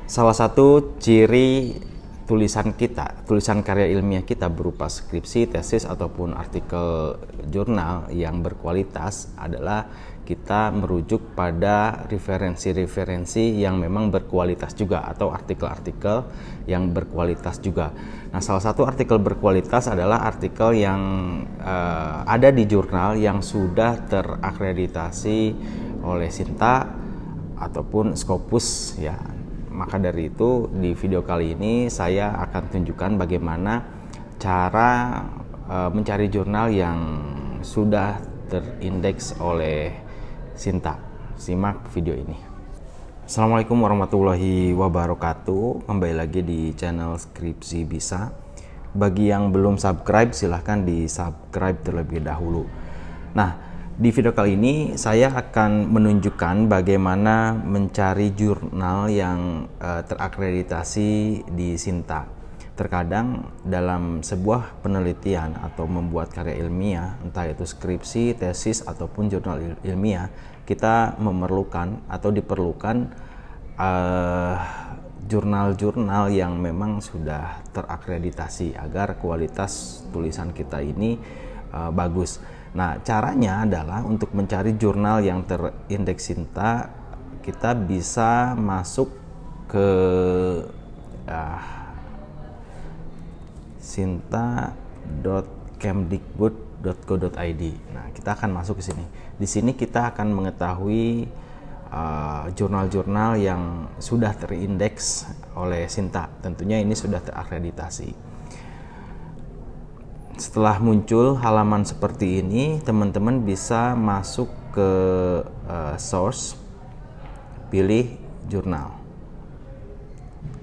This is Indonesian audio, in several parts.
Salah satu ciri tulisan karya ilmiah kita berupa skripsi, tesis, ataupun artikel jurnal yang berkualitas adalah kita merujuk pada referensi-referensi yang memang berkualitas juga, atau artikel-artikel yang berkualitas juga. Nah, salah satu artikel berkualitas adalah artikel yang ada di jurnal yang sudah terakreditasi oleh Sinta ataupun Scopus ya. Maka dari itu di video kali ini saya akan tunjukkan bagaimana cara mencari jurnal yang sudah terindeks oleh Sinta. Simak video ini. Assalamualaikum warahmatullahi wabarakatuh. Kembali lagi di channel Skripsi Bisa. Bagi yang belum subscribe silahkan di subscribe terlebih dahulu. Nah, di video kali ini saya akan menunjukkan bagaimana mencari jurnal yang terakreditasi di Sinta. Terkadang dalam sebuah penelitian atau membuat karya ilmiah, entah itu skripsi, tesis, ataupun jurnal ilmiah, kita memerlukan atau diperlukan jurnal-jurnal yang memang sudah terakreditasi agar kualitas tulisan kita ini bagus. Nah, caranya adalah untuk mencari jurnal yang terindeks Sinta, kita bisa masuk ke sinta.kemdikbud.go.id. Nah, kita akan masuk ke sini. Di sini kita akan mengetahui jurnal-jurnal yang sudah terindeks oleh Sinta. Tentunya ini sudah terakreditasi. Setelah muncul halaman seperti ini, teman-teman bisa masuk ke source, pilih jurnal.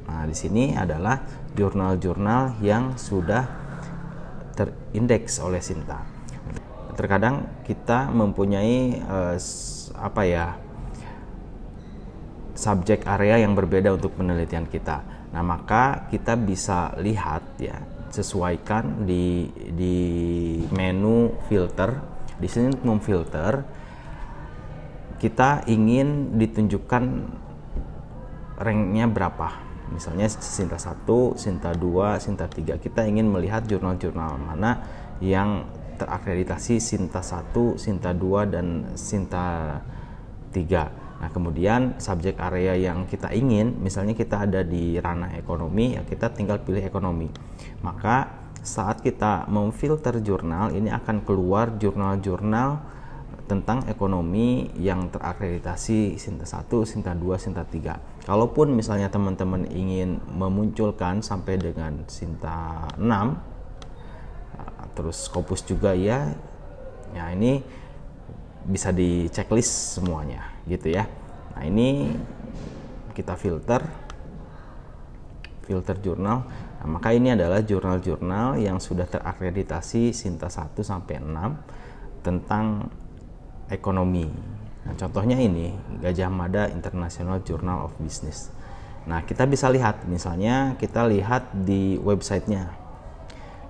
Nah, di sini adalah jurnal-jurnal yang sudah terindeks oleh Sinta. Terkadang kita mempunyai subjek area yang berbeda untuk penelitian kita. Nah, maka kita bisa lihat ya, sesuaikan di menu filter. Di sini untuk memfilter, kita ingin ditunjukkan ranknya berapa. Misalnya Sinta 1, Sinta 2, Sinta 3. Kita ingin melihat jurnal-jurnal mana yang terakreditasi Sinta 1, Sinta 2, dan Sinta 3. Nah, kemudian subjek area yang kita ingin, misalnya kita ada di ranah ekonomi, ya kita tinggal pilih ekonomi. Maka saat kita memfilter jurnal, ini akan keluar jurnal-jurnal tentang ekonomi yang terakreditasi Sinta 1, Sinta 2, Sinta 3. Kalaupun misalnya teman-teman ingin memunculkan sampai dengan Sinta 6, terus Scopus juga ya, ini bisa di checklist semuanya gitu ya. Nah, ini kita filter jurnal. Nah, maka ini adalah jurnal-jurnal yang sudah terakreditasi Sinta 1 sampai 6 tentang ekonomi. Nah, contohnya ini Gajah Mada International Journal of Business. Nah, kita bisa lihat, misalnya kita lihat di websitenya,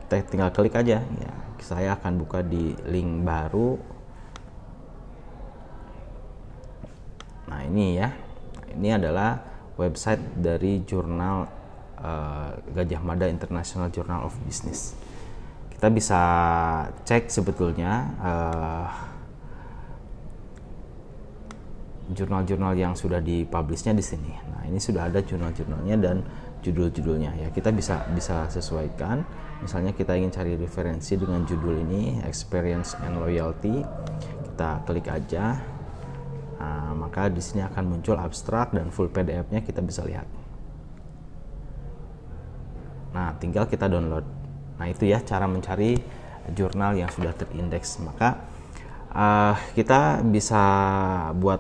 kita tinggal klik aja ya. Saya akan buka di link baru. Nah, ini ya, ini adalah website dari jurnal Gajah Mada International Journal of Business. Kita bisa cek sebetulnya jurnal-jurnal yang sudah dipublishnya di sini. Nah, ini sudah ada jurnal-jurnalnya dan judul-judulnya ya. Kita bisa sesuaikan. Misalnya kita ingin cari referensi dengan judul ini, Experience and Loyalty. Kita klik aja. Nah, maka di sini akan muncul abstrak dan full PDF-nya, kita bisa lihat. Nah, tinggal kita download. Nah, itu ya cara mencari jurnal yang sudah terindeks. Maka kita bisa buat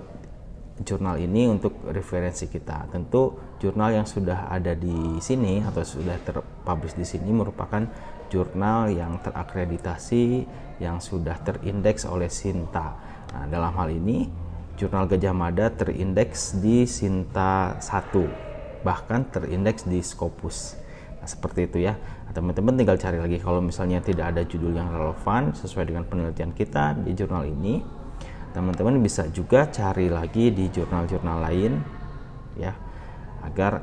jurnal ini untuk referensi kita. Tentu jurnal yang sudah ada di sini atau sudah terpublish di sini merupakan jurnal yang terakreditasi, yang sudah terindeks oleh Sinta. Nah, dalam hal ini jurnal Gajah Mada terindeks di Sinta 1, bahkan terindeks di Scopus. Nah, seperti itu ya. Teman-teman tinggal cari lagi. Kalau misalnya tidak ada judul yang relevan sesuai dengan penelitian kita di jurnal ini, teman-teman bisa juga cari lagi di jurnal-jurnal lain ya. agar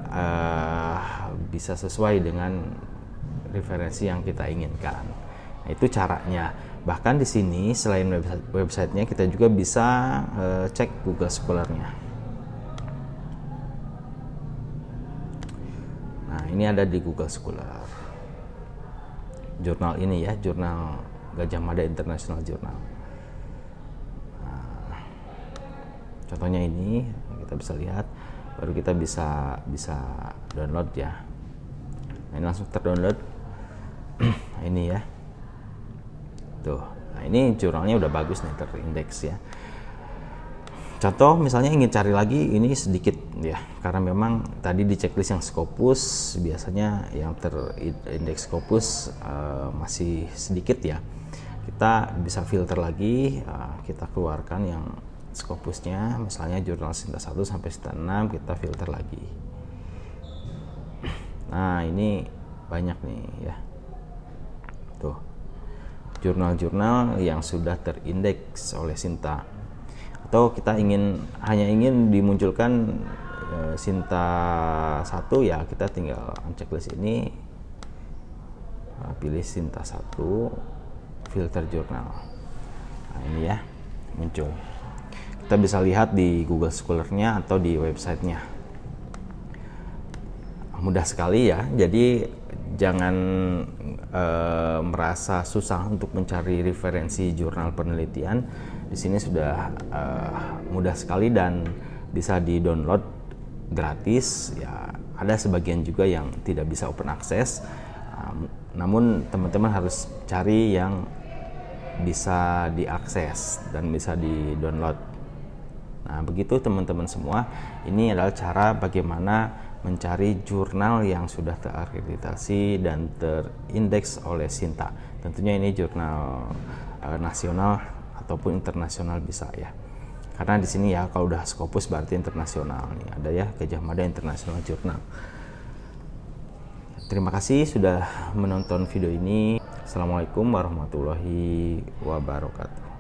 bisa sesuai dengan referensi yang kita inginkan. Nah, itu caranya. Bahkan di sini selain websitenya, kita juga bisa cek Google Scholar-nya. Nah, ini ada di Google Scholar. Jurnal ini ya, jurnal Gajah Mada International Journal. Nah, contohnya ini kita bisa lihat, baru kita bisa download ya. Nah, ini langsung terdownload. Ini ya. Tuh. Nah, ini jurnalnya udah bagus nih, terindeks ya. Contoh misalnya ingin cari lagi, ini sedikit ya, karena memang tadi di checklist yang Scopus biasanya yang terindeks Scopus masih sedikit ya. Kita bisa filter lagi, kita keluarkan yang Scopusnya, misalnya jurnal Sinta 1 sampai Sinta 6, kita filter lagi. Nah, ini banyak nih ya. Tuh. Jurnal-jurnal yang sudah terindeks oleh Sinta. Atau kita hanya ingin dimunculkan Sinta 1 ya, kita tinggal checklist ini, pilih Sinta 1, filter jurnal. Nah, ini ya, muncul. Kita bisa lihat di Google Scholar-nya atau di websitenya. Mudah sekali ya, jadi jangan merasa susah untuk mencari referensi jurnal penelitian. Di sini sudah mudah sekali dan bisa di-download gratis ya. Ada sebagian juga yang tidak bisa open access, namun teman-teman harus cari yang bisa diakses dan bisa di-download. Nah, begitu teman-teman semua. Ini adalah cara bagaimana mencari jurnal yang sudah terakreditasi dan terindeks oleh Sinta. Tentunya ini jurnal nasional ataupun internasional bisa ya. Karena di sini ya, kalau udah Scopus berarti internasional nih. Ada ya, Gajah Mada International Journal. Terima kasih sudah menonton video ini. Assalamualaikum warahmatullahi wabarakatuh.